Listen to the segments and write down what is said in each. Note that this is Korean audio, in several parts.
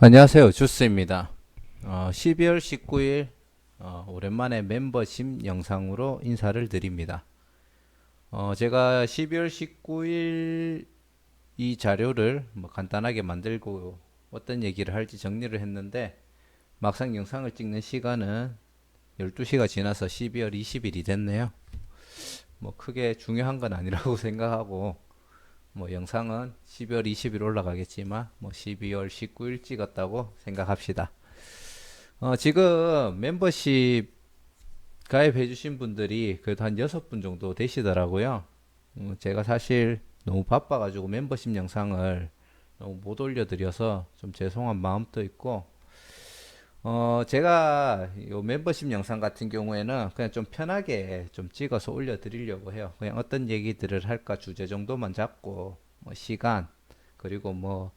안녕하세요. 주스입니다. 12월 19일 오랜만에 멤버십 영상으로 인사를 드립니다. 제가 12월 19일 이 자료를 뭐 간단하게 만들고 어떤 얘기를 할지 정리를 했는데 막상 영상을 찍는 시간은 12시가 지나서 12월 20일이 됐네요. 뭐 크게 중요한 건 아니라고 생각하고 뭐 영상은 12월 20일 올라가겠지만 뭐 12월 19일 찍었다고 생각합시다. 지금 멤버십 가입해주신 분들이 그래도 한 6분 정도 되시더라고요. 제가 사실 너무 바빠가지고 멤버십 영상을 너무 못 올려드려서 좀 죄송한 마음도 있고, 제가 이 멤버십 영상 같은 경우에는 그냥 좀 편하게 좀 찍어서 올려드리려고 해요. 그냥 어떤 얘기들을 할까 주제 정도만 잡고, 뭐 시간, 그리고 뭐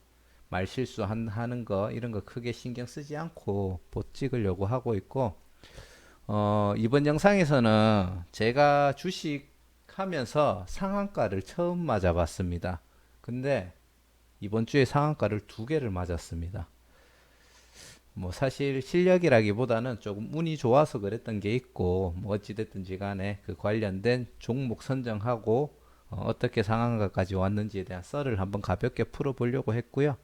말 실수하는 거 이런 거 크게 신경 쓰지 않고 못 찍으려고 하고 있고, 이번 영상에서는 제가 주식 하면서 상한가를 처음 맞아봤습니다. 근데 이번 주에 상한가를 두 개를 맞았습니다. 뭐 사실 실력이라기보다는 조금 운이 좋아서 그랬던 게 있고, 뭐 어찌됐든지 간에 그 관련된 종목 선정하고 떻게 상한가까지 왔는지에 대한 썰을 한번 가볍게 풀어보려고 했고요.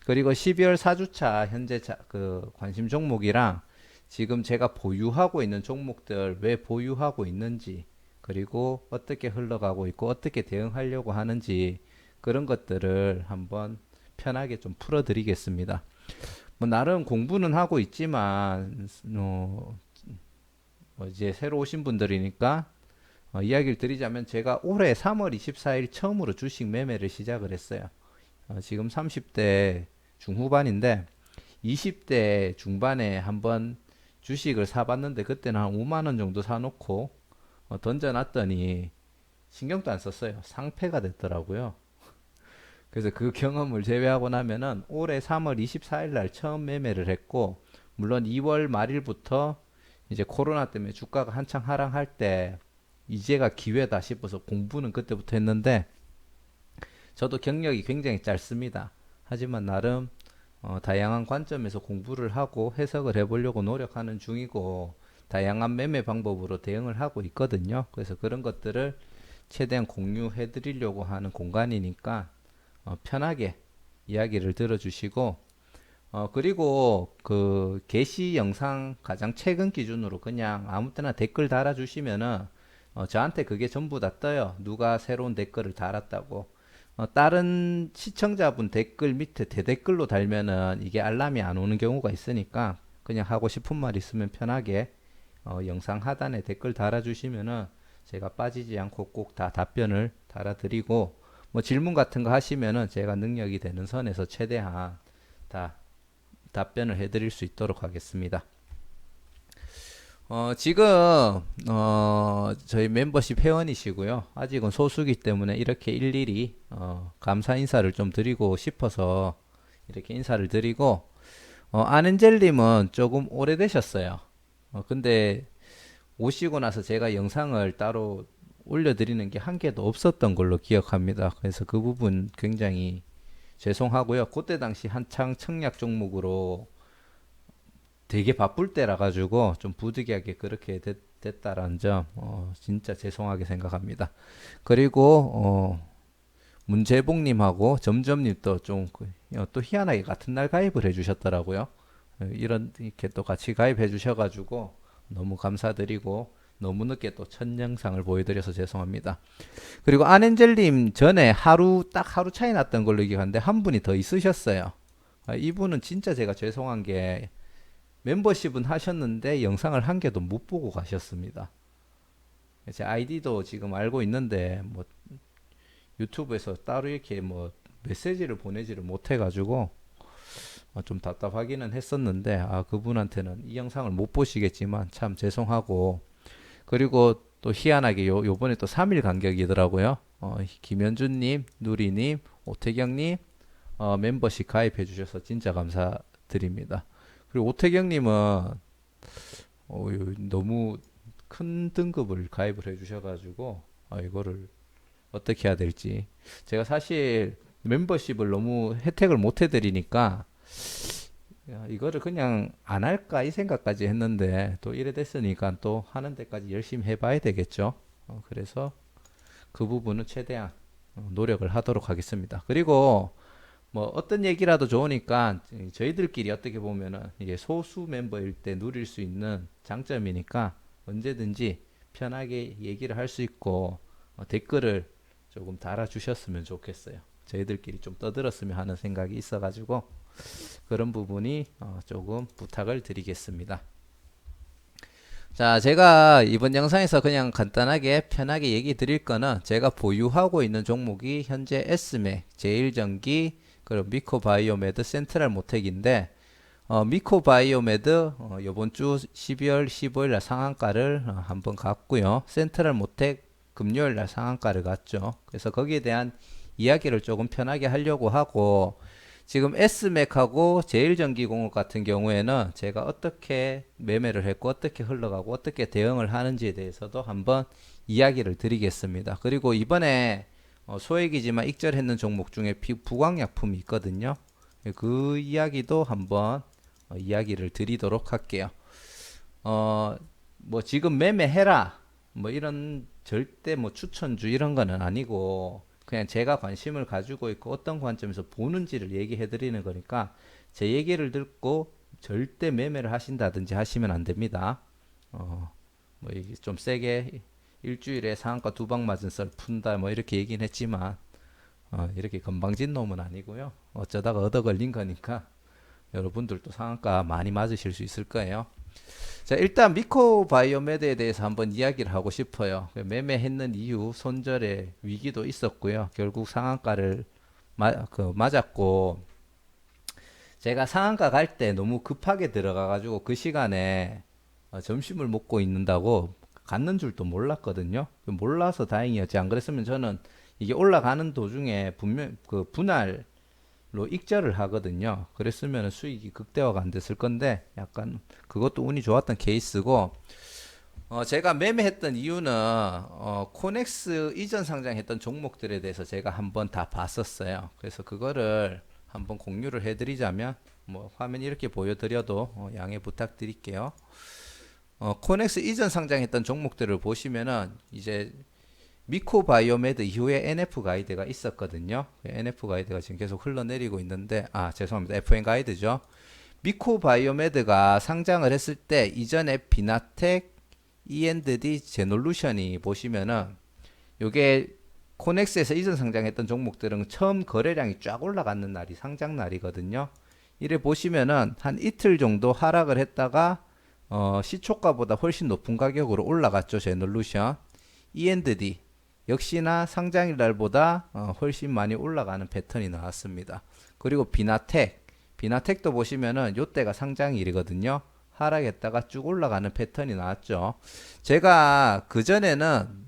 그리고 12월 4주차 현재 그 관심 종목이랑 지금 제가 보유하고 있는 종목들 왜 보유하고 있는지, 그리고 어떻게 흘러가고 있고 어떻게 대응하려고 하는지, 그런 것들을 한번 편하게 좀 풀어드리겠습니다. 뭐 나름 공부는 하고 있지만 뭐 이제 새로 오신 분들이니까 이야기를 드리자면, 제가 올해 3월 24일 처음으로 주식 매매를 시작을 했어요. 지금 30대 중후반인데 20대 중반에 한번 주식을 사봤는데, 그때는 한 5만 원 정도 사놓고 던져놨더니 신경도 안 썼어요. 상패가 됐더라고요. 그래서 그 경험을 제외하고 나면은 올해 3월 24일 날 처음 매매를 했고, 물론 2월 말일부터 이제 코로나 때문에 주가가 한창 하락할 때 이제가 기회다 싶어서 공부는 그때부터 했는데, 저도 경력이 굉장히 짧습니다. 하지만 나름 다양한 관점에서 공부를 하고 해석을 해보려고 노력하는 중이고, 다양한 매매 방법으로 대응을 하고 있거든요. 그래서 그런 것들을 최대한 공유해 드리려고 하는 공간이니까 편하게 이야기를 들어주시고, 그리고 그 게시 영상 가장 최근 기준으로 그냥 아무 때나 댓글 달아주시면은 저한테 그게 전부 다 떠요. 누가 새로운 댓글을 달았다고. 다른 시청자분 댓글 밑에 대댓글로 달면은 이게 알람이 안 오는 경우가 있으니까, 그냥 하고 싶은 말 있으면 편하게 영상 하단에 댓글 달아주시면은 제가 빠지지 않고 꼭 다 답변을 달아드리고, 뭐 질문 같은 거 하시면은 제가 능력이 되는 선에서 최대한 다 답변을 해드릴 수 있도록 하겠습니다. 지금 저희 멤버십 회원이시고요. 아직은 소수기 때문에 이렇게 일일이 감사 인사를 좀 드리고 싶어서 이렇게 인사를 드리고, 아는젤님은 조금 오래되셨어요. 근데 오시고 나서 제가 영상을 따로 올려드리는 게 한 개도 없었던 걸로 기억합니다. 그래서 그 부분 굉장히 죄송하고요. 그때 당시 한창 청약 종목으로 되게 바쁠 때라 가지고 좀 부득이하게 그렇게 됐다라는 점 진짜 죄송하게 생각합니다. 그리고 문재봉님하고 점점님도 또 희한하게 같은 날 가입을 해주셨더라고요. 이런 이렇게 또 같이 가입해 주셔가지고 너무 감사드리고, 너무 늦게 또 첫 영상을 보여드려서 죄송합니다. 그리고 안엔젤님 전에 딱 하루 차이 났던 걸로 기억하는데 한 분이 더 있으셨어요. 이분은 진짜 제가 죄송한 게, 멤버십은 하셨는데 영상을 한 개도 못 보고 가셨습니다. 제 아이디도 지금 알고 있는데 뭐 유튜브에서 따로 이렇게 뭐 메시지를 보내지를 못해가지고 좀 답답하기는 했었는데, 그분한테는 이 영상을 못 보시겠지만 참 죄송하고, 그리고 또 희한하게 요번에 또 3일 간격이더라고요. 김현준님, 누리님, 오태경님 멤버십 가입해 주셔서 진짜 감사드립니다. 그리고 오태경님은 너무 큰 등급을 가입을 해 주셔가지고 이거를 어떻게 해야 될지, 제가 사실 멤버십을 너무 혜택을 못 해드리니까 야, 이거를 그냥 안 할까 이 생각까지 했는데 또 이래 됐으니까 또 하는 데까지 열심히 해봐야 되겠죠. 그래서 그 부분은 최대한 노력을 하도록 하겠습니다. 그리고 뭐 어떤 얘기라도 좋으니까 저희들끼리 어떻게 보면은 이게 소수 멤버일 때 누릴 수 있는 장점이니까 언제든지 편하게 얘기를 할 수 있고 댓글을 조금 달아주셨으면 좋겠어요. 저희들끼리 좀 떠들었으면 하는 생각이 있어가지고 그런 부분이 조금 부탁을 드리겠습니다. 자, 제가 이번 영상에서 그냥 간단하게 편하게 얘기 드릴 거는 제가 보유하고 있는 종목이 현재 에스맥, 제일전기, 그리고 미코바이오메드, 센트럴 모텍인데 미코바이오메드 이번 주 12월 15일 날 상한가를 한번 갔고요. 센트럴 모텍 금요일 날 상한가를 갔죠. 그래서 거기에 대한 이야기를 조금 편하게 하려고 하고 지금 S맥하고 제일전기공업 같은 경우에는 제가 어떻게 매매를 했고 어떻게 흘러가고 어떻게 대응을 하는지에 대해서도 한번 이야기를 드리겠습니다. 그리고 이번에 소액이지만 익절했는 종목 중에 부광약품이 있거든요. 그 이야기도 한번 이야기를 드리도록 할게요. 뭐 지금 매매해라 뭐 이런 절대 뭐 추천주 이런 거는 아니고 그냥 제가 관심을 가지고 있고 어떤 관점에서 보는지를 얘기해 드리는 거니까 제 얘기를 듣고 절대 매매를 하신다든지 하시면 안 됩니다. 뭐 이게 좀 세게 일주일에 상한가 두 방 맞은 썰 푼다 뭐 이렇게 얘기는 했지만 이렇게 건방진 놈은 아니고요. 어쩌다가 얻어 걸린 거니까 여러분들도 상한가 많이 맞으실 수 있을 거예요. 자, 일단 미코바이오메드에 대해서 한번 이야기를 하고 싶어요. 매매했는 이유 손절의 위기도 있었고요. 결국 상한가를 맞았고 제가 상한가 갈 때 너무 급하게 들어가가지고 그 시간에 점심을 먹고 있는다고 갔는 줄도 몰랐거든요. 몰라서 다행이었지. 안 그랬으면 저는 이게 올라가는 도중에 분명 그 분할 로 익절을 하거든요. 그랬으면 수익이 극대화가 안 됐을 건데 약간 그것도 운이 좋았던 케이스고 제가 매매했던 이유는 코넥스 이전 상장했던 종목들에 대해서 제가 한번 다 봤었어요. 그래서 그거를 한번 공유를 해드리자면 뭐 화면 이렇게 보여드려도 양해 부탁드릴게요. 코넥스 이전 상장했던 종목들을 보시면은 이제 미코바이오메드 이후에 NF 가이드가 있었거든요. NF 가이드가 지금 계속 흘러내리고 있는데, 죄송합니다. FN 가이드죠. 미코바이오메드가 상장을 했을 때 이전에 비나텍, E&D, 제놀루션이 보시면은 요게 코넥스에서 이전 상장했던 종목들은 처음 거래량이 쫙 올라가는 날이 상장 날이거든요. 이래 보시면은 한 이틀 정도 하락을 했다가 시초가보다 훨씬 높은 가격으로 올라갔죠. 제놀루션. E&D 역시나 상장일 날보다 훨씬 많이 올라가는 패턴이 나왔습니다. 그리고 비나텍도 보시면은 요때가 상장일이거든요. 하락했다가 쭉 올라가는 패턴이 나왔죠. 제가 그전에는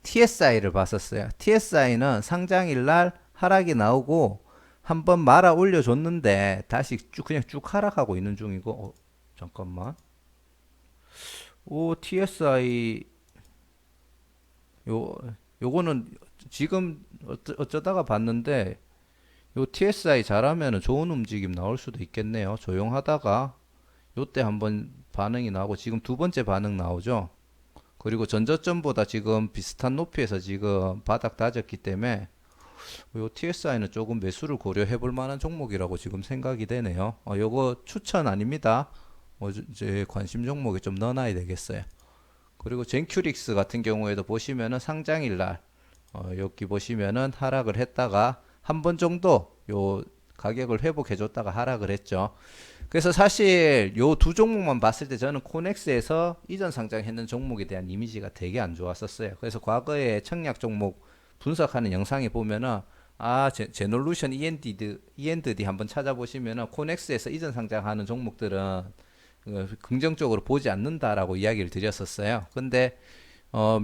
TSI를 봤었어요. TSI는 상장일 날 하락이 나오고 한번 말아 올려줬는데 다시 그냥 쭉 하락하고 있는 중이고 잠깐만. TSI 요 요거는 지금 어쩌다가 봤는데 요 TSI 잘하면은 좋은 움직임 나올 수도 있겠네요. 조용하다가 요때 한번 반응이 나오고 지금 두 번째 반응 나오죠. 그리고 전저점보다 지금 비슷한 높이에서 지금 바닥 다졌기 때문에 요 TSI는 조금 매수를 고려해 볼 만한 종목이라고 지금 생각이 되네요. 요거 추천 아닙니다. 제 관심 종목에 좀 넣어놔야 되겠어요. 그리고 젠큐릭스 같은 경우에도 보시면은 상장일 날 여기 보시면은 하락을 했다가 한 번 정도 요 가격을 회복해 줬다가 하락을 했죠. 그래서 사실 요 두 종목만 봤을 때 저는 코넥스에서 이전 상장했는 종목에 대한 이미지가 되게 안 좋았었어요. 그래서 과거에 청약 종목 분석하는 영상에 보면은 제놀루션 E&D 한번 찾아보시면은 코넥스에서 이전 상장하는 종목들은 긍정적으로 보지 않는다라고 이야기를 드렸었어요. 근데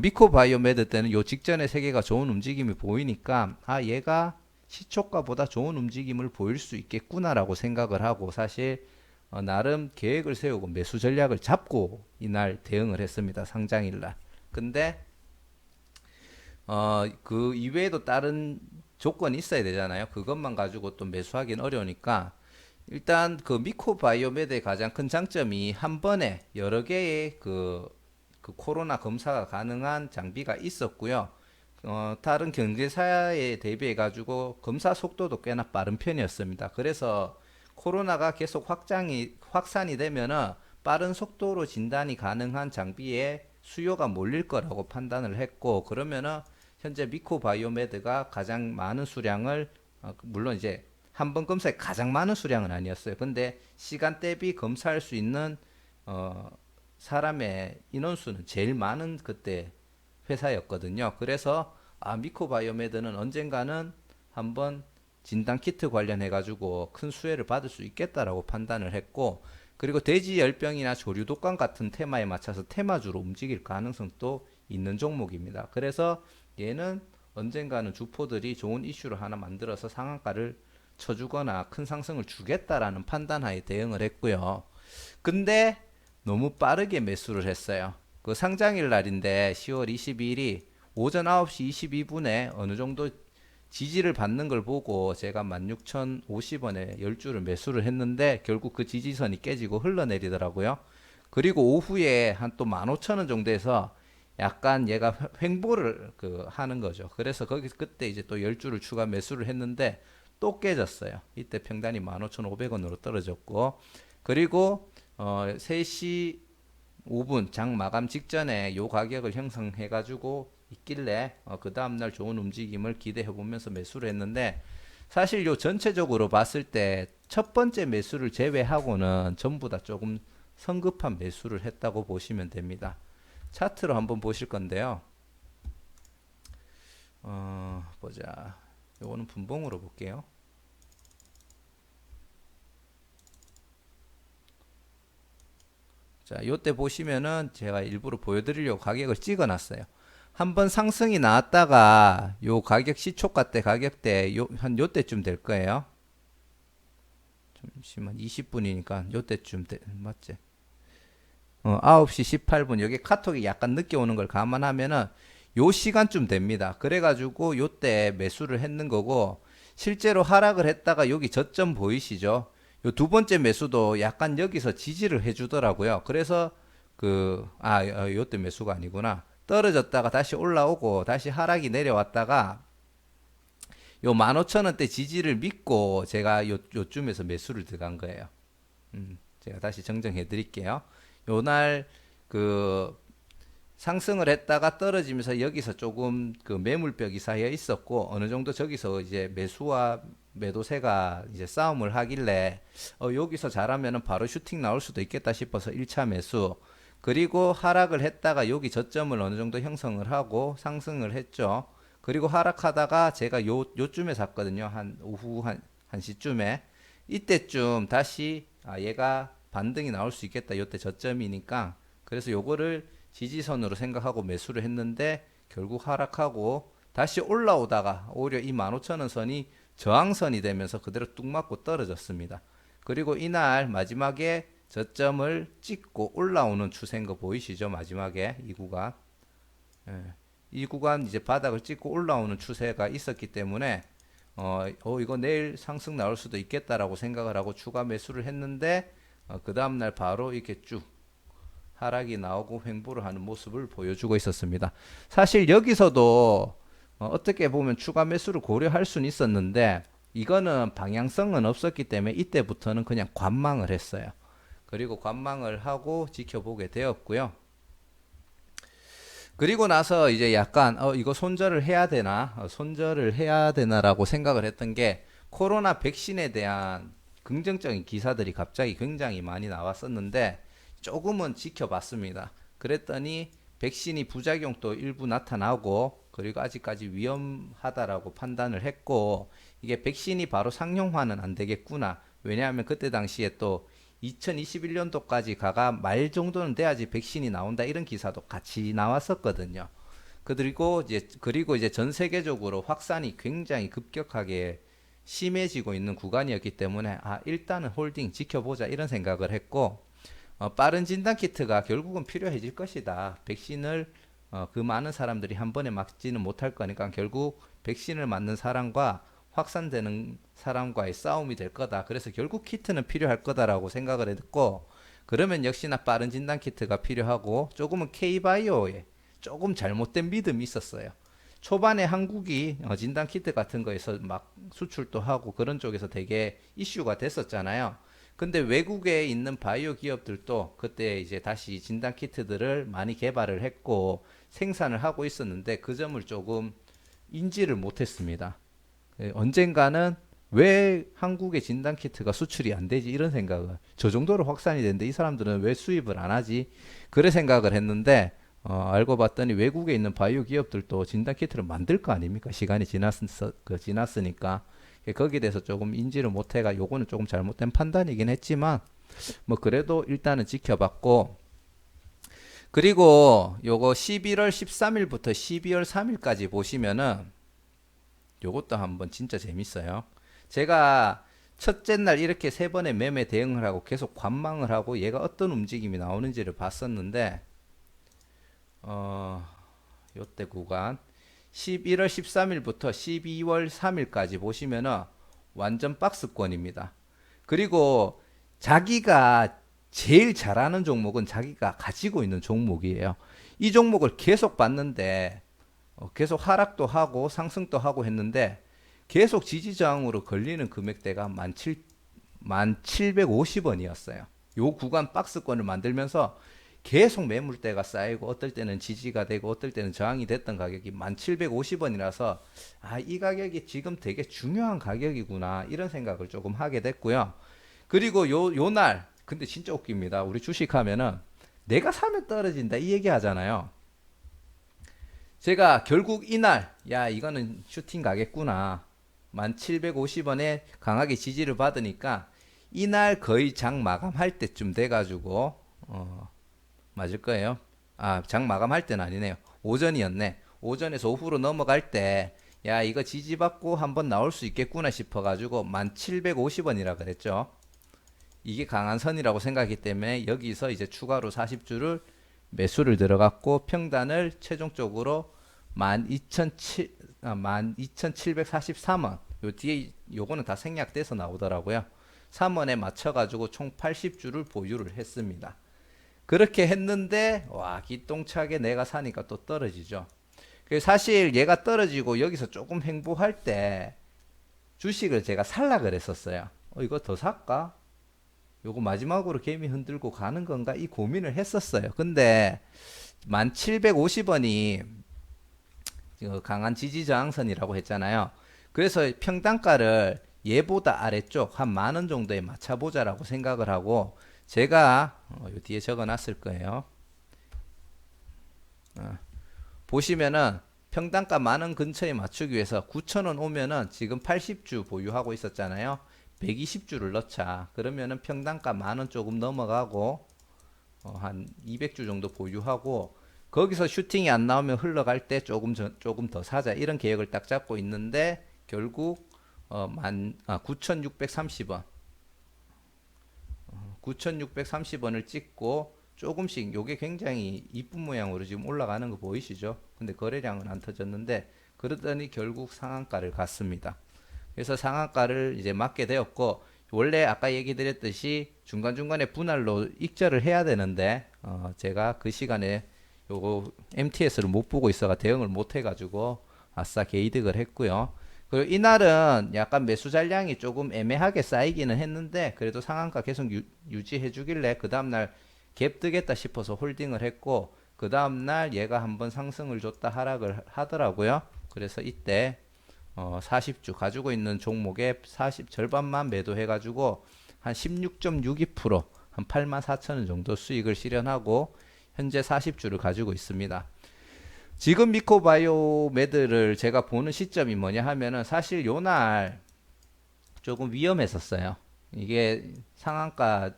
미코바이오메드 때는 요 직전에 세계가 좋은 움직임이 보이니까 얘가 시초가보다 좋은 움직임을 보일 수 있겠구나라고 생각을 하고 사실 나름 계획을 세우고 매수 전략을 잡고 이날 대응을 했습니다. 상장일 날. 근데 그 이외에도 다른 조건이 있어야 되잖아요. 그것만 가지고 또 매수하기는 어려우니까 일단 그 미코바이오메드의 가장 큰 장점이 한 번에 여러 개의 그 코로나 검사가 가능한 장비가 있었고요. 다른 경제사에 대비해 가지고 검사 속도도 꽤나 빠른 편이었습니다. 그래서 코로나가 계속 확산이 되면은 빠른 속도로 진단이 가능한 장비에 수요가 몰릴 거라고 판단을 했고, 그러면은 현재 미코바이오메드가 가장 많은 수량을 물론 이제 한 번 검사에 가장 많은 수량은 아니었어요. 근데 시간 대비 검사할 수 있는 어, 사람의 인원수는 제일 많은 그때 회사였거든요. 그래서 미코바이오메드는 언젠가는 한번 진단 키트 관련해 가지고 큰 수혜를 받을 수 있겠다라고 판단을 했고, 그리고 돼지 열병이나 조류 독감 같은 테마에 맞춰서 테마주로 움직일 가능성도 있는 종목입니다. 그래서 얘는 언젠가는 주포들이 좋은 이슈를 하나 만들어서 상한가를 쳐주거나 큰 상승을 주겠다라는 판단하에 대응을 했고요. 근데 너무 빠르게 매수를 했어요. 그 상장일 날인데 10월 22일이 오전 9시 22분에 어느 정도 지지를 받는 걸 보고 제가 16,050원에 10주를 매수를 했는데 결국 그 지지선이 깨지고 흘러내리더라고요. 그리고 오후에 한 또 15,000원 정도에서 약간 얘가 횡보를 하는 거죠. 그래서 거기 그때 이제 또 10주를 추가 매수를 했는데 또 깨졌어요. 이때 평단이 15,500원으로 떨어졌고, 그리고 3시 5분 장 마감 직전에 요 가격을 형성해 가지고 있길래 그 다음날 좋은 움직임을 기대해 보면서 매수를 했는데, 사실 요 전체적으로 봤을 때 첫 번째 매수를 제외하고는 전부 다 조금 성급한 매수를 했다고 보시면 됩니다. 차트로 한번 보실 건데요. 보자. 요거는 분봉으로 볼게요. 자, 요때 보시면은 제가 일부러 보여드리려고 가격을 찍어놨어요. 한번 상승이 나왔다가 요 가격 시초가 때 가격대 한 요때쯤 될 거예요. 잠시만 20분이니까 요때쯤 맞지? 9시 18분 여기 카톡이 약간 늦게 오는 걸 감안하면은 요 시간쯤 됩니다. 그래가지고 요때 매수를 했는 거고, 실제로 하락을 했다가 여기 저점 보이시죠? 요 두 번째 매수도 약간 여기서 지지를 해주더라고요. 그래서 요때 매수가 아니구나. 떨어졌다가 다시 올라오고 다시 하락이 내려왔다가 요 15,000원대 지지를 믿고 제가 요쯤에서 매수를 들어간 거예요. 제가 다시 정정해 드릴게요. 요날 그 상승을 했다가 떨어지면서 여기서 조금 그 매물벽이 쌓여 있었고, 어느 정도 저기서 이제 매수와 매도세가 이제 싸움을 하길래 여기서 잘하면은 바로 슈팅 나올 수도 있겠다 싶어서 1차 매수, 그리고 하락을 했다가 여기 저점을 어느 정도 형성을 하고 상승을 했죠. 그리고 하락하다가 제가 요쯤에 샀거든요. 한 오후 한 1시쯤에. 이때쯤 다시 얘가 반등이 나올 수 있겠다. 요때 저점이니까. 그래서 요거를 지지선으로 생각하고 매수를 했는데 결국 하락하고 다시 올라오다가 오히려 이 15,000원 선이 저항선이 되면서 그대로 뚝 맞고 떨어졌습니다. 그리고 이날 마지막에 저점을 찍고 올라오는 추세인 거 보이시죠? 마지막에 이 구간. 예. 이 구간 이제 바닥을 찍고 올라오는 추세가 있었기 때문에 이거 내일 상승 나올 수도 있겠다라고 생각을 하고 추가 매수를 했는데 그 다음날 바로 이렇게 쭉 하락이 나오고 횡보를 하는 모습을 보여주고 있었습니다. 사실 여기서도 어떻게 보면 추가 매수를 고려할 수는 있었는데 이거는 방향성은 없었기 때문에 이때부터는 그냥 관망을 했어요. 그리고 관망을 하고 지켜보게 되었고요. 그리고 나서 이제 약간 이거 손절을 해야 되나 손절을 해야 되나라고 생각을 했던 게, 코로나 백신에 대한 긍정적인 기사들이 갑자기 굉장히 많이 나왔었는데 조금은 지켜봤습니다. 그랬더니 백신이 부작용도 일부 나타나고, 그리고 아직까지 위험하다라고 판단을 했고, 이게 백신이 바로 상용화는 안 되겠구나. 왜냐하면 그때 당시에 또 2021년도까지 가가 말 정도는 돼야지 백신이 나온다, 이런 기사도 같이 나왔었거든요. 그리고 이제 전 세계적으로 확산이 굉장히 급격하게 심해지고 있는 구간이었기 때문에 일단은 홀딩 지켜보자, 이런 생각을 했고, 빠른 진단 키트가 결국은 필요해질 것이다. 백신을 그 많은 사람들이 한 번에 맞지는 못할 거니까 결국 백신을 맞는 사람과 확산되는 사람과의 싸움이 될 거다. 그래서 결국 키트는 필요할 거다라고 생각을 했고, 그러면 역시나 빠른 진단 키트가 필요하고, 조금은 K바이오에 조금 잘못된 믿음이 있었어요. 초반에 한국이 진단 키트 같은 거에서 막 수출도 하고 그런 쪽에서 되게 이슈가 됐었잖아요. 근데 외국에 있는 바이오 기업들도 그때 이제 다시 진단 키트들을 많이 개발을 했고 생산을 하고 있었는데 그 점을 조금 인지를 못했습니다. 언젠가는 왜 한국의 진단 키트가 수출이 안 되지 이런 생각을 저 정도로 확산이 되는데 이 사람들은 왜 수입을 안 하지 그래 생각을 했는데 알고 봤더니 외국에 있는 바이오 기업들도 진단 키트를 만들 거 아닙니까? 시간이 지났으니까 거기에 대해서 조금 인지를 못해가 요거는 조금 잘못된 판단이긴 했지만 뭐 그래도 일단은 지켜봤고 그리고 요거 11월 13일부터 12월 3일까지 보시면은 요것도 한번 진짜 재밌어요. 제가 첫째 날 이렇게 세 번의 매매 대응을 하고 계속 관망을 하고 얘가 어떤 움직임이 나오는지를 봤었는데 요때 구간 11월 13일부터 12월 3일까지 보시면은 완전 박스권입니다. 그리고 자기가 제일 잘하는 종목은 자기가 가지고 있는 종목이에요. 이 종목을 계속 봤는데 계속 하락도 하고 상승도 하고 했는데 계속 지지저항으로 걸리는 금액대가 1750원이었어요. 요 구간 박스권을 만들면서 계속 매물대가 쌓이고 어떨 때는 지지가 되고 어떨 때는 저항이 됐던 가격이 1750원이라서 이 가격이 지금 되게 중요한 가격이구나 이런 생각을 조금 하게 됐고요. 그리고 요 날 근데 진짜 웃깁니다. 우리 주식하면은 내가 사면 떨어진다 이 얘기 하잖아요. 제가 결국 이날 야 이거는 슈팅 가겠구나 1750원에 강하게 지지를 받으니까 이날 거의 장 마감할 때쯤 돼가지고 맞을 거예요. 장 마감할 때는 아니네요. 오전이었네. 오전에서 오후로 넘어갈 때, 야, 이거 지지받고 한번 나올 수 있겠구나 싶어가지고, 1750원이라 그랬죠. 이게 강한 선이라고 생각했기 때문에, 여기서 이제 추가로 40주를 매수를 들어갔고, 평단을 최종적으로 12,743원. 요 뒤에, 요거는 다 생략돼서 나오더라고요. 3원에 맞춰가지고 총 80주를 보유를 했습니다. 그렇게 했는데 와 기똥차게 내가 사니까 또 떨어지죠. 사실 얘가 떨어지고 여기서 조금 횡보할 때 주식을 제가 살라 그랬었어요. 이거 더 살까? 요거 마지막으로 개미 흔들고 가는 건가? 이 고민을 했었어요. 근데 1750원이 강한 지지저항선이라고 했잖아요. 그래서 평단가를 얘보다 아래쪽 한 10,000원 정도에 맞춰보자라고 생각을 하고 제가 요 뒤에 적어 놨을 거예요. 보시면은 평단가 10,000원 근처에 맞추기 위해서 9,000원 오면은 지금 80주 보유하고 있었잖아요. 120주를 넣자. 그러면은 평단가 10,000원 조금 넘어가고 한 200주 정도 보유하고 거기서 슈팅이 안 나오면 흘러갈 때 조금 더 사자. 이런 계획을 딱 잡고 있는데 결국 9,630원 9,630원을 찍고 조금씩 요게 굉장히 이쁜 모양으로 지금 올라가는 거 보이시죠? 근데 거래량은 안 터졌는데 그러더니 결국 상한가를 갔습니다. 그래서 상한가를 이제 맞게 되었고 원래 아까 얘기 드렸듯이 중간중간에 분할로 익절을 해야 되는데 제가 그 시간에 요거 MTS를 못 보고 있어가 대응을 못 해가지고 아싸 개이득을 했고요. 그리고 이날은 약간 매수 잔량이 조금 애매하게 쌓이기는 했는데 그래도 상한가 계속 유지해 주길래 그 다음날 갭 뜨겠다 싶어서 홀딩을 했고 그 다음날 얘가 한번 상승을 줬다 하락을 하더라고요. 그래서 이때 40주 가지고 있는 종목의 40 절반만 매도해 가지고 한 16.62%, 한 84,000원 정도 수익을 실현하고 현재 40주를 가지고 있습니다. 지금 미코바이오메드를 제가 보는 시점이 뭐냐 하면은 사실 요날 조금 위험했었어요. 이게 상한가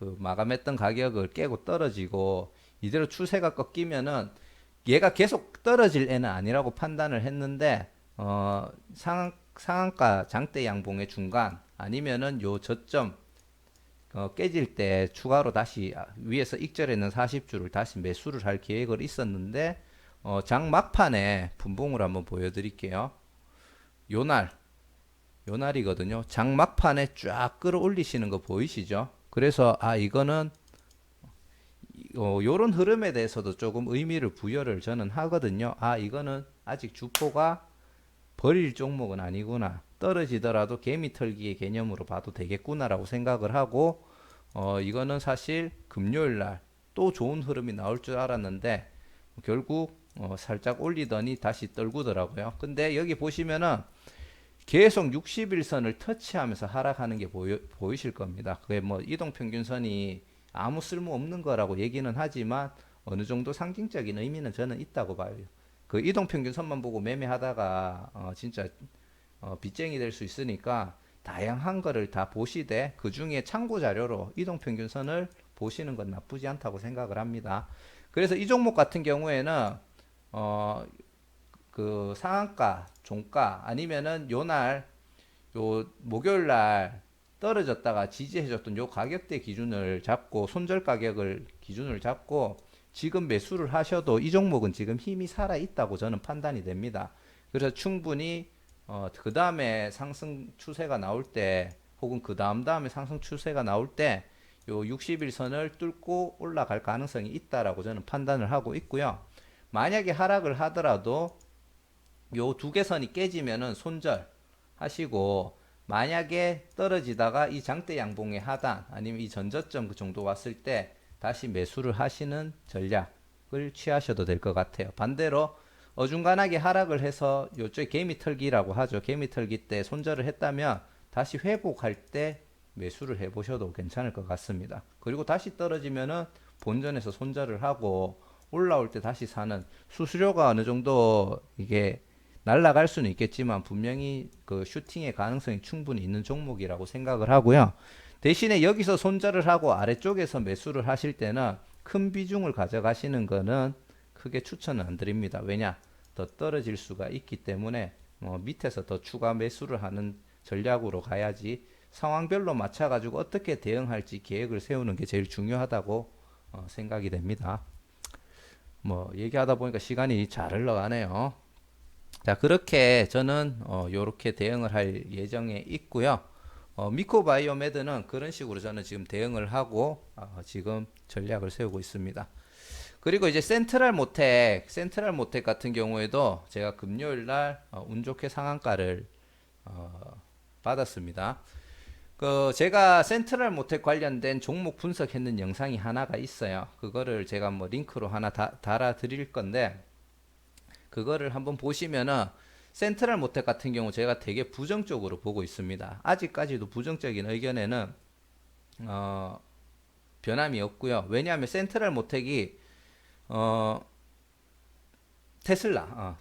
마감했던 가격을 깨고 떨어지고 이대로 추세가 꺾이면은 얘가 계속 떨어질 애는 아니라고 판단을 했는데 상한가 장대 양봉의 중간 아니면은 요 저점 깨질 때 추가로 다시 위에서 익절했는 40주를 다시 매수를 할 계획을 있었는데 장 막판에 분봉을 한번 보여드릴게요. 요날, 요날이거든요. 장 막판에 쫙 끌어올리시는 거 보이시죠? 그래서 이거는 요런 흐름에 대해서도 조금 의미를 부여를 저는 하거든요. 이거는 아직 주포가 버릴 종목은 아니구나. 떨어지더라도 개미 털기의 개념으로 봐도 되겠구나라고 생각을 하고, 이거는 사실 금요일 날 또 좋은 흐름이 나올 줄 알았는데, 결국, 살짝 올리더니 다시 떨구더라고요. 근데 여기 보시면은 계속 60일선을 터치하면서 하락하는 게 보이실 겁니다. 그게 뭐 이동평균선이 아무 쓸모 없는 거라고 얘기는 하지만 어느 정도 상징적인 의미는 저는 있다고 봐요. 그 이동평균선만 보고 매매하다가 진짜 빚쟁이 될 수 있으니까 다양한 거를 다 보시되 그 중에 참고 자료로 이동평균선을 보시는 건 나쁘지 않다고 생각을 합니다. 그래서 이 종목 같은 경우에는 어, 그 상한가, 종가 아니면은 요날 요 목요일 날 떨어졌다가 지지해줬던 요 가격대 기준을 잡고 손절 가격을 기준을 잡고 지금 매수를 하셔도 이 종목은 지금 힘이 살아 있다고 저는 판단이 됩니다. 그래서 충분히 그 다음에 상승 추세가 나올 때 혹은 그 다음에 상승 추세가 나올 때 요 60일선을 뚫고 올라갈 가능성이 있다라고 저는 판단을 하고 있고요. 만약에 하락을 하더라도 요 두 개 선이 깨지면은 손절 하시고 만약에 떨어지다가 이 장대 양봉의 하단 아니면 이 전저점 그 정도 왔을 때 다시 매수를 하시는 전략을 취하셔도 될 것 같아요. 반대로 어중간하게 하락을 해서 요쪽에 개미 털기라고 하죠. 개미 털기 때 손절을 했다면 다시 회복할 때 매수를 해보셔도 괜찮을 것 같습니다. 그리고 다시 떨어지면은 본전에서 손절을 하고 올라올 때 다시 사는 수수료가 어느 정도 이게 날아갈 수는 있겠지만 분명히 그 슈팅의 가능성이 충분히 있는 종목이라고 생각을 하고요. 대신에 여기서 손절을 하고 아래쪽에서 매수를 하실 때는 큰 비중을 가져가시는 거는 크게 추천은 안 드립니다. 왜냐? 더 떨어질 수가 있기 때문에 밑에서 더 추가 매수를 하는 전략으로 가야지 상황별로 맞춰가지고 어떻게 대응할지 계획을 세우는 게 제일 중요하다고 생각이 됩니다. 뭐 얘기하다 보니까 시간이 잘 흘러가네요. 자, 그렇게 저는 요렇게 대응을 할 예정에 있고요. 미코바이오메드는 그런 식으로 저는 지금 대응을 하고 지금 전략을 세우고 있습니다. 그리고 이제 센트럴 모텍 같은 경우에도 제가 금요일 날 운 좋게 상한가를 받았습니다. 그 제가 센트럴 모텍 관련된 종목 분석했는 영상이 하나가 있어요. 그거를 제가 뭐 링크로 하나 달아 드릴 건데 그거를 한번 보시면은 센트럴 모텍 같은 경우 제가 되게 부정적으로 보고 있습니다. 아직까지도 부정적인 의견에는 변함이 없고요. 왜냐하면 센트럴 모텍이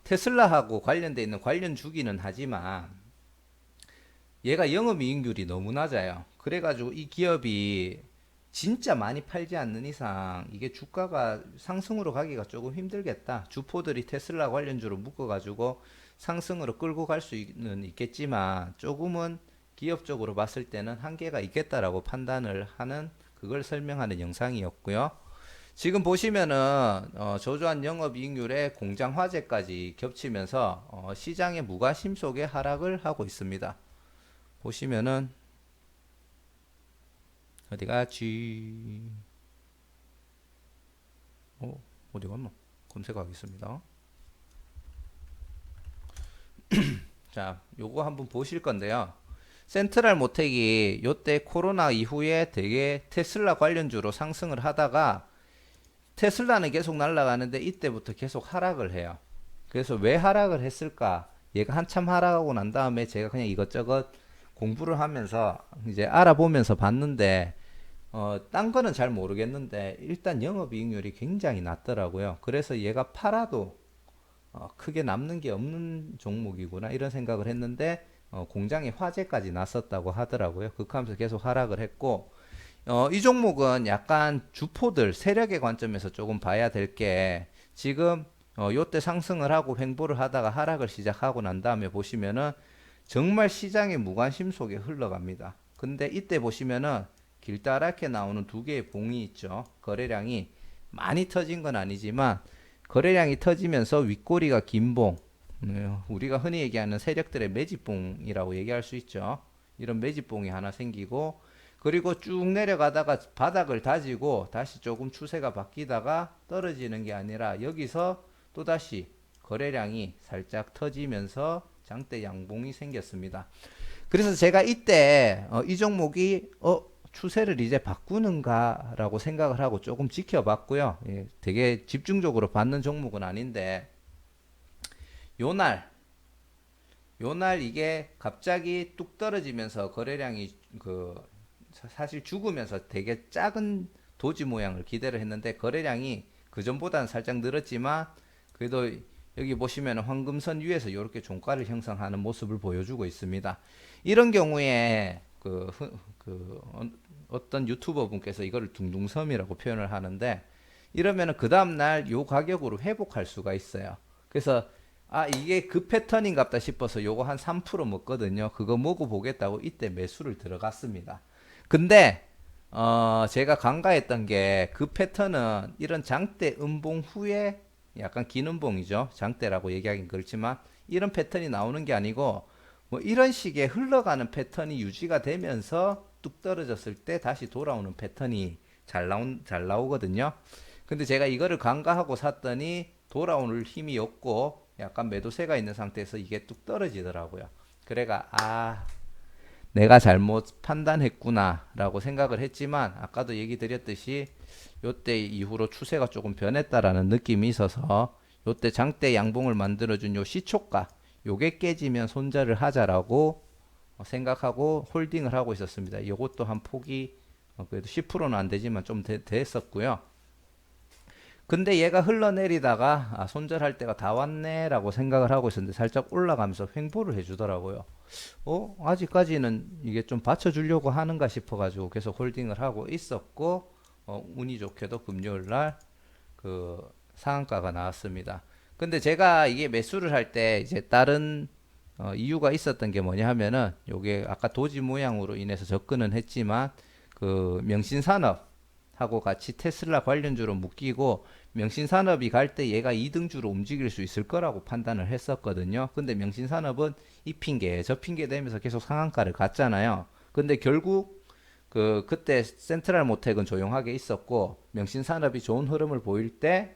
테슬라하고 관련돼 있는 관련 주기는 하지만 얘가 영업이익률이 너무 낮아요. 그래가지고 이 기업이 진짜 많이 팔지 않는 이상 이게 주가가 상승으로 가기가 조금 힘들겠다. 주포들이 테슬라 관련주로 묶어가지고 상승으로 끌고 갈 수는 있겠지만 조금은 기업적으로 봤을 때는 한계가 있겠다라고 판단을 하는 그걸 설명하는 영상이었고요. 지금 보시면은 저조한 영업이익률에 공장 화재까지 겹치면서 시장의 무관심 속에 하락을 하고 있습니다. 보시면은 어디 갔지? 어디 갔노? 검색하겠습니다. 자, 요거 한번 보실 건데요. 센트럴 모텍이 요때 코로나 이후에 되게 테슬라 관련주로 상승을 하다가 테슬라는 계속 날아가는데 이때부터 계속 하락을 해요. 그래서 왜 하락을 했을까? 얘가 한참 하락하고 난 다음에 제가 그냥 이것저것 공부를 하면서 이제 알아보면서 봤는데 딴 거는 잘 모르겠는데 일단 영업이익률이 굉장히 낮더라고요. 그래서 얘가 팔아도 크게 남는 게 없는 종목이구나 이런 생각을 했는데 공장에 화재까지 났었다고 하더라고요. 극하면서 계속 하락을 했고 이 종목은 약간 주포들 세력의 관점에서 조금 봐야 될 게 지금 요때 상승을 하고 횡보를 하다가 하락을 시작하고 난 다음에 보시면은 정말 시장의 무관심 속에 흘러갑니다. 근데 이때 보시면은 길다랗게 나오는 두 개의 봉이 있죠. 거래량이 많이 터진 건 아니지만 거래량이 터지면서 윗꼬리가 긴 봉, 우리가 흔히 얘기하는 세력들의 매집봉이라고 얘기할 수 있죠. 이런 매집봉이 하나 생기고 그리고 쭉 내려가다가 바닥을 다지고 다시 조금 추세가 바뀌다가 떨어지는 게 아니라 여기서 또다시 거래량이 살짝 터지면서 장대 양봉이 생겼습니다. 그래서 제가 이때 이 종목이 추세를 이제 바꾸는가라고 생각을 하고 조금 지켜봤고요. 예, 되게 집중적으로 받는 종목은 아닌데 요날 요날 이게 갑자기 뚝 떨어지면서 거래량이 사실 죽으면서 되게 작은 도지 모양을 기대를 했는데 거래량이 그 전보다는 살짝 늘었지만 그래도 여기 보시면 황금선 위에서 이렇게 종가를 형성하는 모습을 보여주고 있습니다. 이런 경우에 어떤 유튜버 분께서 이거를 둥둥섬이라고 표현을 하는데 이러면은 그 다음날 요 가격으로 회복할 수가 있어요. 그래서 이게 그 패턴인갑다 싶어서 요거 한 3% 먹거든요. 그거 먹어보겠다고 이때 매수를 들어갔습니다. 근데 제가 간과했던 게 그 패턴은 이런 장대 음봉 후에 약간 긴 음봉이죠. 장대라고 얘기하긴 그렇지만 이런 패턴이 나오는 게 아니고 뭐 이런 식의 흘러가는 패턴이 유지가 되면서 뚝 떨어졌을 때 다시 돌아오는 패턴이 잘 나오거든요. 근데 제가 이거를 간과하고 샀더니 돌아오는 힘이 없고 약간 매도세가 있는 상태에서 이게 뚝 떨어지더라고요. 그래가 내가 잘못 판단했구나 라고 생각을 했지만 아까도 얘기 드렸듯이 요때 이후로 추세가 조금 변했다라는 느낌이 있어서 요때 장대 양봉을 만들어준 요 시초가 요게 깨지면 손절을 하자라고 생각하고 홀딩을 하고 있었습니다. 요것도 한 폭이 그래도 10%는 안 되지만 좀 됐었고요. 근데 얘가 흘러내리다가 손절할 때가 다 왔네 라고 생각을 하고 있었는데 살짝 올라가면서 횡보를 해주더라고요. 아직까지는 이게 좀 받쳐주려고 하는가 싶어가지고 계속 홀딩을 하고 있었고 운이 좋게도 금요일날 그 상한가가 나왔습니다. 근데 제가 이게 매수를 할 때 이제 다른 이유가 있었던 게 뭐냐 하면은 요게 아까 도지 모양으로 인해서 접근은 했지만 그 명신산업하고 같이 테슬라 관련주로 묶이고 명신산업이 갈 때 얘가 2등주로 움직일 수 있을 거라고 판단을 했었거든요. 근데 명신산업은 이 핑계 저 핑계 대면서 계속 상한가를 갔잖아요. 근데 결국 그때 센트럴 모텍은 조용하게 있었고 명신산업이 좋은 흐름을 보일 때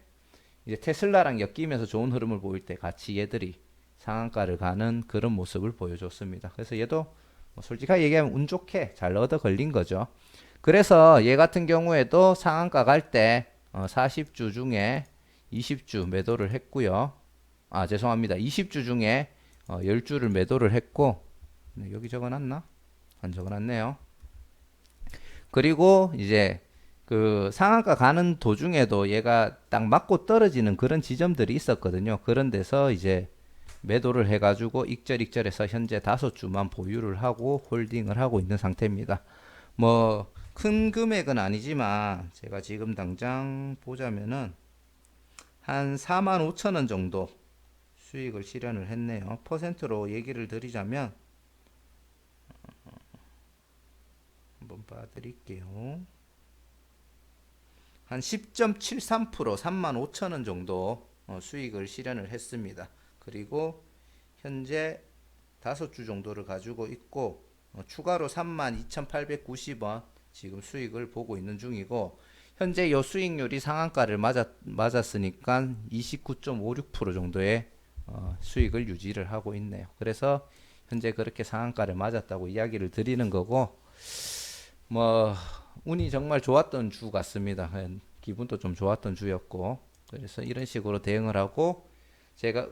이제 테슬라랑 엮이면서 좋은 흐름을 보일 때 같이 얘들이 상한가를 가는 그런 모습을 보여줬습니다. 그래서 얘도 뭐 솔직하게 얘기하면 운 좋게 잘 얻어 걸린 거죠. 그래서 얘 같은 경우에도 상한가 갈 때 40주 중에 20주 매도를 했고요. 죄송합니다. 20주 중에 10주를 매도를 했고 여기 적어놨나? 안 적어놨네요. 그리고 이제 그 상한가 가는 도중에도 얘가 딱 맞고 떨어지는 그런 지점들이 있었거든요. 그런 데서 이제 매도를 해가지고 익절익절해서 현재 5주만 보유를 하고 홀딩을 하고 있는 상태입니다. 뭐 큰 금액은 아니지만 제가 지금 당장 보자면은 한 45,000원 정도 수익을 실현을 했네요. 퍼센트로 얘기를 드리자면 한번 봐드릴게요. 한 10.73% 35,000원 정도 수익을 실현을 했습니다. 그리고 현재 5주 정도를 가지고 있고 추가로 32,890원 지금 수익을 보고 있는 중이고 현재 요 수익률이 상한가를 맞았으니까 29.56% 정도의 수익을 유지를 하고 있네요. 그래서 현재 그렇게 상한가를 맞았다고 이야기를 드리는 거고 뭐 운이 정말 좋았던 주 같습니다. 기분도 좀 좋았던 주였고 그래서 이런 식으로 대응을 하고 제가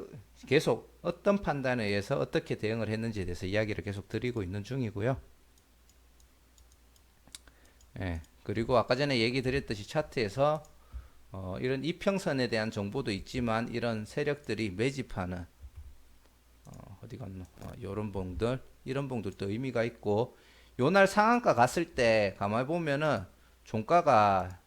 계속 어떤 판단에 의해서 어떻게 대응을 했는지에 대해서 이야기를 계속 드리고 있는 중이고요. 그리고 아까 전에 얘기 드렸듯이 차트에서 이런 이평선에 대한 정보도 있지만 이런 세력들이 매집하는 어디 갔노? 이런 봉들 이런 봉들도 의미가 있고 요날 상한가 갔을 때 가만히 보면은 종가가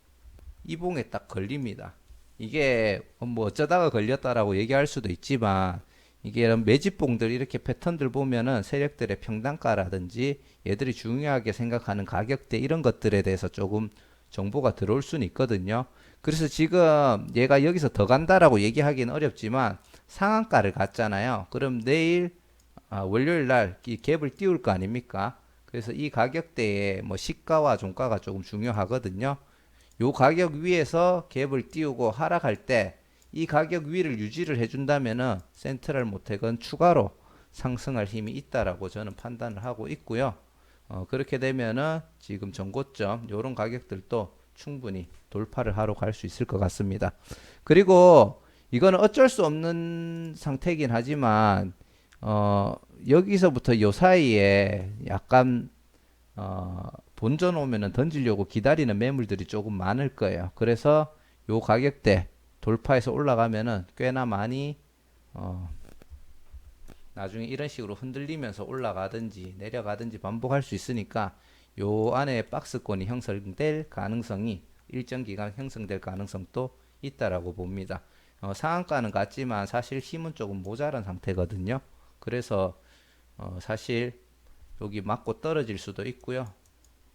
이 봉에 딱 걸립니다. 이게 뭐 어쩌다가 걸렸다라고 얘기할 수도 있지만 이게 이런 매집봉들 이렇게 패턴들 보면은 세력들의 평단가라든지 얘들이 중요하게 생각하는 가격대 이런 것들에 대해서 조금 정보가 들어올 수는 있거든요. 그래서 지금 얘가 여기서 더 간다라고 얘기하기는 어렵지만 상한가를 갔잖아요. 그럼 내일 월요일 날 이 갭을 띄울 거 아닙니까? 그래서 이 가격대에 뭐 시가와 종가가 조금 중요하거든요. 요 가격 위에서 갭을 띄우고 하락할 때 이 가격 위를 유지를 해준다면은 센트럴 모텍은 추가로 상승할 힘이 있다라고 저는 판단을 하고 있고요. 그렇게 되면은 지금 전고점 요런 가격들도 충분히 돌파를 하러 갈 수 있을 것 같습니다. 그리고 이거는 어쩔 수 없는 상태이긴 하지만 여기서부터 요 사이에 약간 본전 오면은 던지려고 기다리는 매물들이 조금 많을 거예요. 그래서 요 가격대 돌파해서 올라가면은 꽤나 많이 나중에 이런 식으로 흔들리면서 올라가든지 내려가든지 반복할 수 있으니까 요 안에 박스권이 형성될 가능성이 일정 기간 형성될 가능성도 있다라고 봅니다. 상한가는 같지만 사실 힘은 조금 모자란 상태거든요. 그래서 사실 여기 맞고 떨어질 수도 있고요.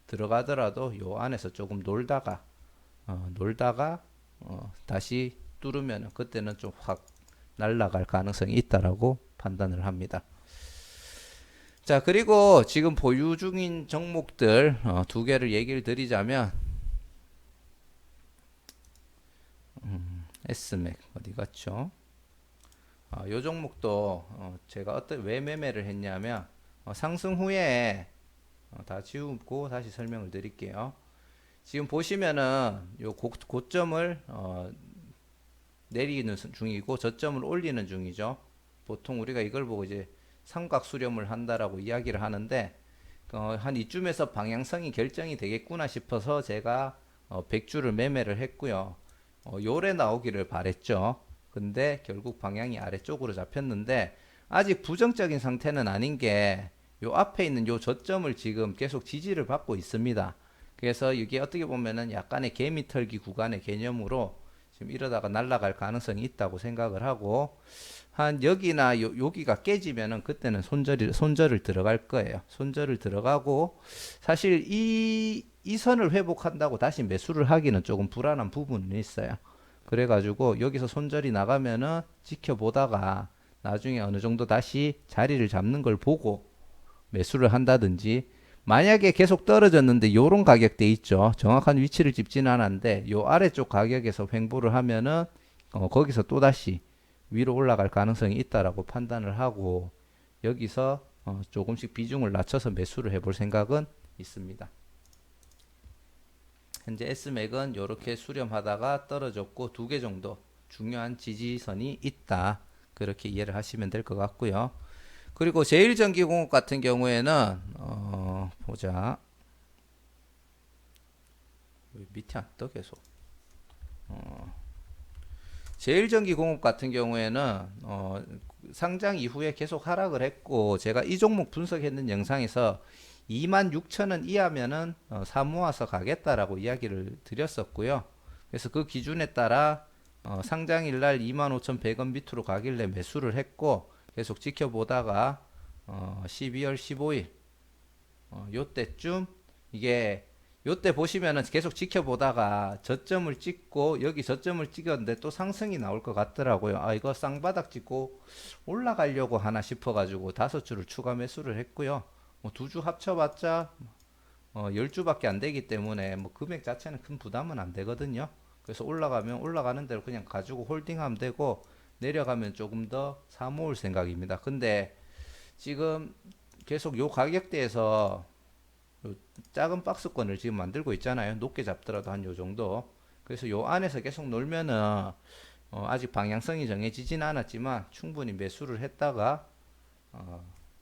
들어가더라도 요 안에서 조금 놀다가 다시 뚫으면 그때는 좀 확 날아갈 가능성이 있다라고 판단을 합니다. 자, 그리고 지금 보유 중인 종목들 두 개를 얘기를 드리자면 S맥 어디 갔죠? 요 종목도 제가 왜 매매를 했냐면 상승 후에 다 지우고 다시 설명을 드릴게요. 지금 보시면은 요 고점을 내리는 중이고 저점을 올리는 중이죠. 보통 우리가 이걸 보고 이제 삼각 수렴을 한다라고 이야기를 하는데 한 이쯤에서 방향성이 결정이 되겠구나 싶어서 제가 100주를 매매를 했고요. 요래 나오기를 바랬죠. 근데 결국 방향이 아래쪽으로 잡혔는데 아직 부정적인 상태는 아닌 게 요 앞에 있는 요 저점을 지금 계속 지지를 받고 있습니다. 그래서 이게 어떻게 보면은 약간의 개미털기 구간의 개념으로 지금 이러다가 날아갈 가능성이 있다고 생각을 하고 한 여기나 여기가 깨지면은 그때는 손절을 들어갈 거예요. 손절을 들어가고 사실 이 선을 회복한다고 다시 매수를 하기는 조금 불안한 부분은 있어요. 그래가지고 여기서 손절이 나가면은 지켜보다가 나중에 어느 정도 다시 자리를 잡는 걸 보고 매수를 한다든지 만약에 계속 떨어졌는데 요런 가격대 있죠. 정확한 위치를 짚지는 않았는데 요 아래쪽 가격에서 횡보를 하면은 거기서 또다시 위로 올라갈 가능성이 있다라고 판단을 하고 여기서 조금씩 비중을 낮춰서 매수를 해볼 생각은 있습니다. 현재 S맥은 이렇게 수렴하다가 떨어졌고 두 개 정도 중요한 지지선이 있다. 그렇게 이해를 하시면 될 것 같고요. 그리고 제일전기공업 같은 경우에는 보자. 밑에 안 떠 계속. 제일전기공업 같은 경우에는 상장 이후에 계속 하락을 했고 제가 이 종목 분석했는 영상에서 26,000원 이하면은 사모아서 가겠다라고 이야기를 드렸었고요. 그래서 그 기준에 따라 상장일 날 25,100원 밑으로 가길래 매수를 했고 계속 지켜보다가 12월 15일 요때쯤 이게 요때 보시면은 계속 지켜보다가 저점을 찍고 여기 저점을 찍었는데 또 상승이 나올 것 같더라고요. 이거 쌍바닥 찍고 올라가려고 하나 싶어가지고 5주를 추가 매수를 했고요. 뭐 2주 합쳐봤자 10주밖에 안 되기 때문에 뭐 금액 자체는 큰 부담은 안 되거든요. 그래서 올라가면 올라가는 대로 그냥 가지고 홀딩하면 되고 내려가면 조금 더 사모을 생각입니다. 근데 지금 계속 요 가격대에서 요 작은 박스권을 지금 만들고 있잖아요. 높게 잡더라도 한 요 정도. 그래서 요 안에서 계속 놀면은 아직 방향성이 정해지진 않았지만 충분히 매수를 했다가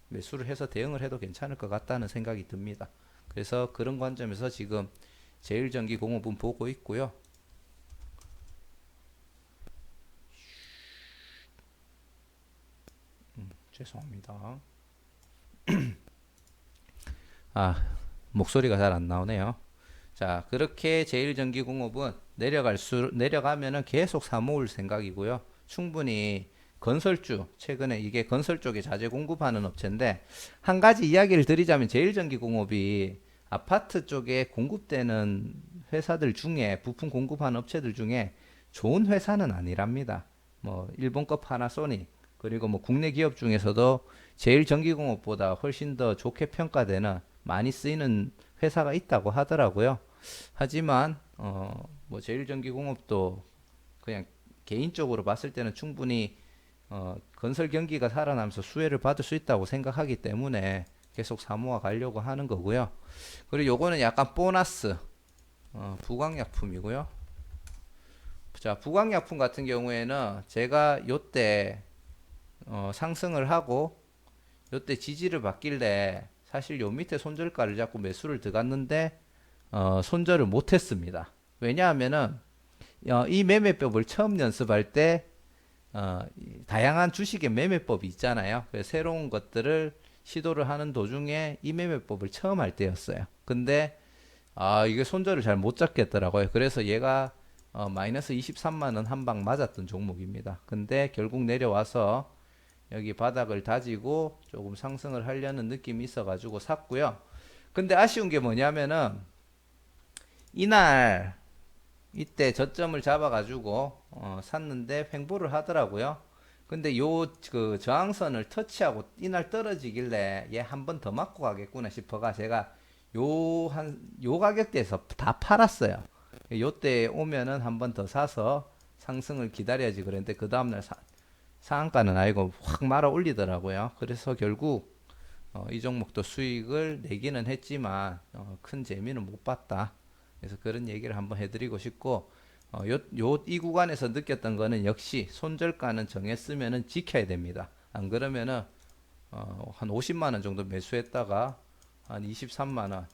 매수를 해서 대응을 해도 괜찮을 것 같다는 생각이 듭니다. 그래서 그런 관점에서 지금 제일전기공업은 보고 있고요. 죄송합니다. 목소리가 잘 안 나오네요. 자, 그렇게 제일전기공업은 내려가면은 계속 사모을 생각이고요. 충분히 건설주, 최근에 이게 건설 쪽에 자재 공급하는 업체인데, 한 가지 이야기를 드리자면 제일전기공업이 아파트 쪽에 공급되는 회사들 중에, 부품 공급하는 업체들 중에 좋은 회사는 아니랍니다. 뭐 일본급 파나소닉 그리고 뭐 국내 기업 중에서도 제일전기공업보다 훨씬 더 좋게 평가되는 많이 쓰이는 회사가 있다고 하더라고요. 하지만 뭐 제일전기공업도 그냥 개인적으로 봤을 때는 충분히 건설 경기가 살아나면서 수혜를 받을 수 있다고 생각하기 때문에 계속 사모아 가려고 하는 거고요. 그리고 요거는 약간 보너스 부광약품이고요. 자, 부광약품 같은 경우에는 제가 요때 상승을 하고 요때 지지를 받길래 사실 요 밑에 손절가를 잡고 매수를 들어갔는데 손절을 못했습니다. 왜냐하면은 이 매매법을 처음 연습할 때 다양한 주식의 매매법이 있잖아요. 그래서 새로운 것들을 시도를 하는 도중에 이 매매법을 처음 할 때였어요. 근데 이게 손절을 잘 못 잡겠더라고요. 그래서 얘가 마이너스 23만 원 한 방 맞았던 종목입니다. 근데 결국 내려와서 여기 바닥을 다지고 조금 상승을 하려는 느낌이 있어가지고 샀고요. 근데 아쉬운 게 뭐냐면은 이날 이때 저점을 잡아가지고 샀는데 횡보를 하더라고요. 근데 요 그 저항선을 터치하고 이날 떨어지길래 얘 한 번 더 맞고 가겠구나 싶어가 제가 요 가격대에서 다 팔았어요. 요때 오면은 한 번 더 사서 상승을 기다려야지 그랬는데 그 다음날 상한가는 아니고 확 말아 올리더라고요. 그래서 결국 이 종목도 수익을 내기는 했지만 큰 재미는 못 봤다. 그래서 그런 얘기를 한번 해드리고 싶고 이 구간에서 느꼈던 거는 역시 손절가는 정했으면은 지켜야 됩니다. 안 그러면은 한 50만 원 정도 매수했다가 한 23만 원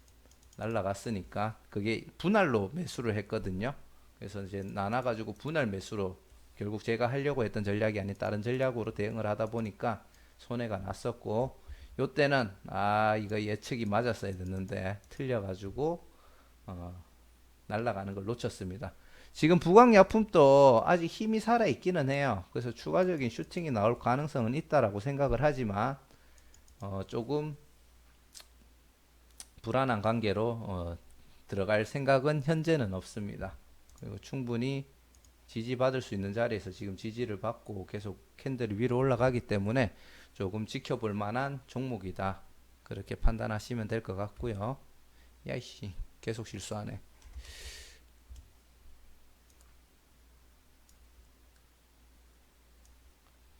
날라갔으니까 그게 분할로 매수를 했거든요. 그래서 이제 나눠가지고 분할 매수로 결국 제가 하려고 했던 전략이 아닌 다른 전략으로 대응을 하다 보니까 손해가 났었고 요때는 이거 예측이 맞았어야 됐는데 틀려가지고 날아가는 걸 놓쳤습니다. 지금 부광약품도 아직 힘이 살아 있기는 해요. 그래서 추가적인 슈팅이 나올 가능성은 있다라고 생각을 하지만 조금 불안한 관계로 들어갈 생각은 현재는 없습니다. 그리고 충분히 지지받을 수 있는 자리에서 지금 지지를 받고 계속 캔들이 위로 올라가기 때문에 조금 지켜볼 만한 종목이다. 그렇게 판단하시면 될 것 같고요. 야이씨 계속 실수하네.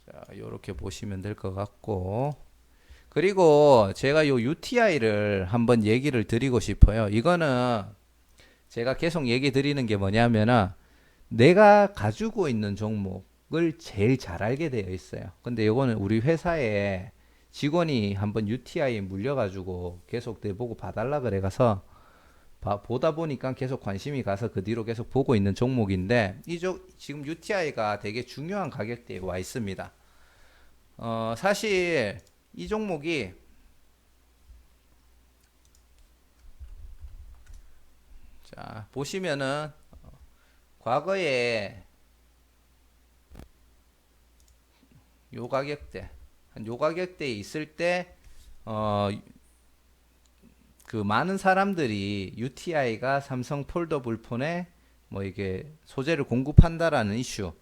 자, 요렇게 보시면 될 것 같고 그리고 제가 요 UTI를 한번 얘기를 드리고 싶어요. 이거는 제가 계속 얘기 드리는 게 뭐냐면은 내가 가지고 있는 종목을 제일 잘 알게 되어 있어요. 근데 요거는 우리 회사에 직원이 한번 UTI에 물려가지고 계속 내보고 봐달라 그래가서 보다 보니까 계속 관심이 가서 그 뒤로 계속 보고 있는 종목인데 지금 UTI가 되게 중요한 가격대에 와 있습니다. 사실 이 종목이 자 보시면은 과거에 요 가격대 한 요 가격대에 있을 때 그 많은 사람들이 UTI가 삼성 폴더블 폰에 뭐 이게 소재를 공급한다라는 이슈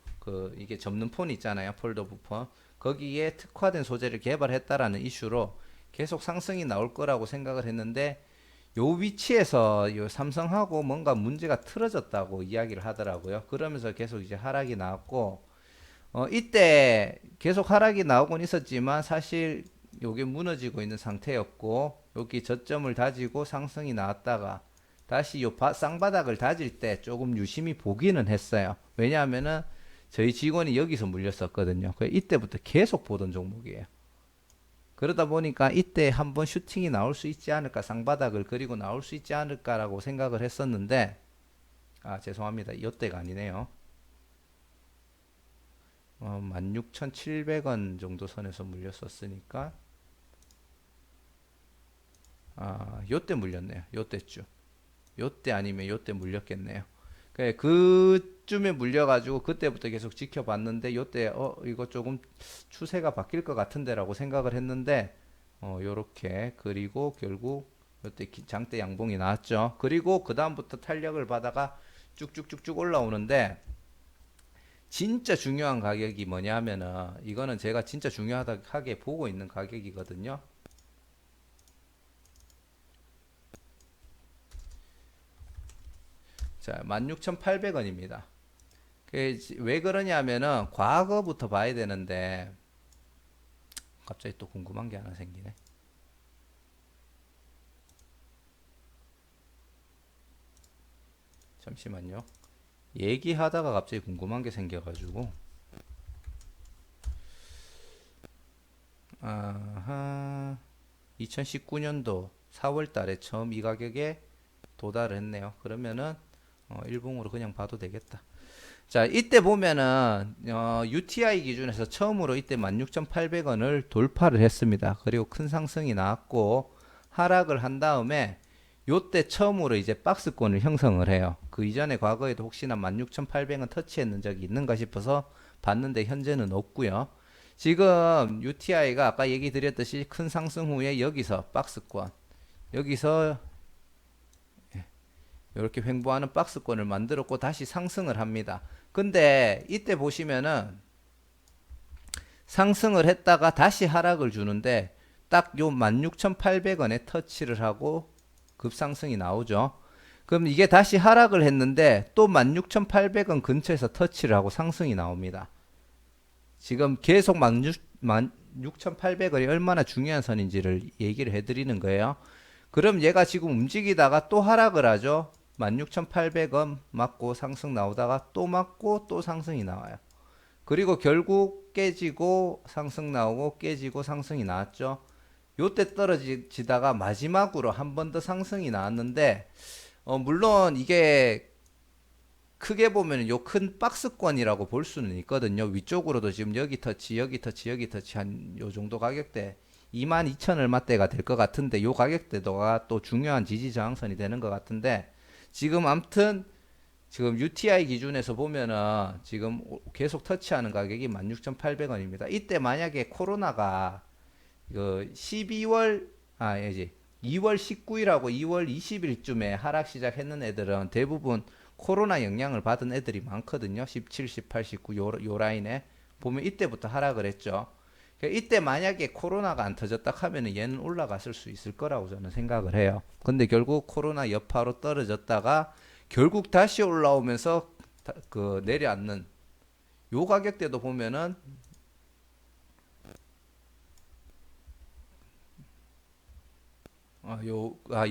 이게 접는 폰 있잖아요. 폴더블 폰 거기에 특화된 소재를 개발했다라는 이슈로 계속 상승이 나올 거라고 생각을 했는데 요 위치에서 요 삼성하고 뭔가 문제가 틀어졌다고 이야기를 하더라고요. 그러면서 계속 이제 하락이 나왔고 이때 계속 하락이 나오곤 있었지만 사실 요게 무너지고 있는 상태였고 여기 저점을 다지고 상승이 나왔다가 다시 요 쌍바닥을 다질 때 조금 유심히 보기는 했어요. 왜냐하면은 저희 직원이 여기서 물렸었거든요. 이때부터 계속 보던 종목이에요. 그러다 보니까 이때 한번 슈팅이 나올 수 있지 않을까 쌍바닥을 그리고 나올 수 있지 않을까라고 생각을 했었는데 죄송합니다. 이때가 아니네요. 16,700원 정도 선에서 물렸었으니까 요때 물렸네요. 요때쯤. 요때 아니면 요때 물렸겠네요. 그쯤에 물려가지고 그때부터 계속 지켜봤는데 요때 이거 조금 추세가 바뀔 것 같은데라고 생각을 했는데 요렇게 그리고 결국 요때 장대 양봉이 나왔죠. 그리고 그 다음부터 탄력을 받아가 쭉쭉쭉쭉 올라오는데 진짜 중요한 가격이 뭐냐면은 이거는 제가 진짜 중요하게 보고 있는 가격이거든요. 자, 16,800원입니다. 왜 그러냐면은 과거부터 봐야 되는데 갑자기 또 궁금한 게 하나 생기네. 잠시만요. 얘기하다가 갑자기 궁금한 게 생겨가지고. 아하. 2019년도 4월 달에 처음 이 가격에 도달을 했네요. 그러면은 일봉으로 그냥 봐도 되겠다. 자, 이때 보면은 UTI 기준에서 처음으로 이때 16,800원을 돌파를 했습니다. 그리고 큰 상승이 나왔고 하락을 한 다음에 요때 처음으로 이제 박스권을 형성을 해요. 그 이전에 과거에도 혹시나 16,800원 터치했는 적이 있는가 싶어서 봤는데 현재는 없고요. 지금 UTI가 아까 얘기 드렸듯이 큰 상승 후에 여기서 박스권, 여기서 이렇게 횡보하는 박스권을 만들었고 다시 상승을 합니다. 근데 이때 보시면은 상승을 했다가 다시 하락을 주는데 딱 요 16,800원에 터치를 하고 급상승이 나오죠. 그럼 이게 다시 하락을 했는데 또 16,800원 근처에서 터치를 하고 상승이 나옵니다. 지금 계속 16,800원이 얼마나 중요한 선인지를 얘기를 해드리는 거예요. 그럼 얘가 지금 움직이다가 또 하락을 하죠. 16,800원 맞고 상승 나오다가 또 맞고 또 상승이 나와요. 그리고 결국 깨지고 상승 나오고 깨지고 상승이 나왔죠. 요때 떨어지다가 마지막으로 한 번 더 상승이 나왔는데 물론 이게 크게 보면 요 큰 박스권이라고 볼 수는 있거든요. 위쪽으로도 지금 여기 터치, 여기 터치, 여기 터치 한 요 정도 가격대 22,000 얼마대가 될 것 같은데 요 가격대가 또 중요한 지지 저항선이 되는 것 같은데 지금 암튼 지금 UTI 기준에서 보면은 지금 계속 터치하는 가격이 16,800원입니다. 이때 만약에 코로나가 그 12월 이제 2월 19일하고 2월 20일쯤에 하락 시작했는 애들은 대부분 코로나 영향을 받은 애들이 많거든요. 17, 18, 19 요 라인에 보면 이때부터 하락을 했죠. 그러니까 이때 만약에 코로나가 안 터졌다 하면 얘는 올라갔을 수 있을 거라고 저는 생각을 해요. 근데 결국 코로나 여파로 떨어졌다가 결국 다시 올라오면서 그 내려앉는 요 가격대도 보면은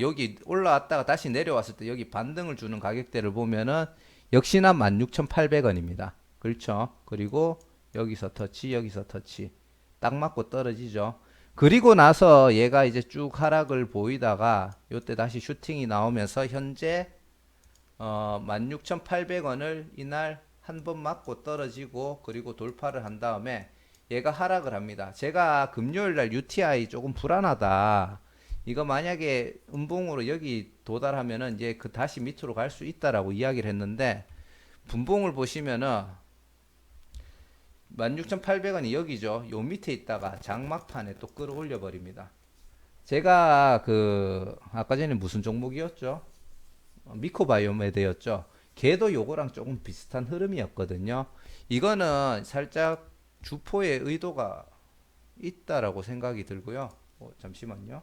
여기 올라왔다가 다시 내려왔을 때 여기 반등을 주는 가격대를 보면은 역시나 16,800원입니다. 그렇죠? 그리고 여기서 터치, 여기서 터치. 딱 맞고 떨어지죠. 그리고 나서 얘가 이제 쭉 하락을 보이다가 요때 다시 슈팅이 나오면서 현재 16,800원을 이날 한 번 맞고 떨어지고 그리고 돌파를 한 다음에 얘가 하락을 합니다. 제가 금요일 날 UTI 조금 불안하다. 이거 만약에 음봉으로 여기 도달하면은 이제 그 다시 밑으로 갈 수 있다라고 이야기를 했는데 분봉을 보시면은 16,800원이 여기죠. 요 밑에 있다가 장막판에 또 끌어올려 버립니다. 제가 그 아까 전에 무슨 종목이었죠? 미코바이오메드였죠. 걔도 요거랑 조금 비슷한 흐름이었거든요. 이거는 살짝 주포의 의도가 있다라고 생각이 들고요. 잠시만요.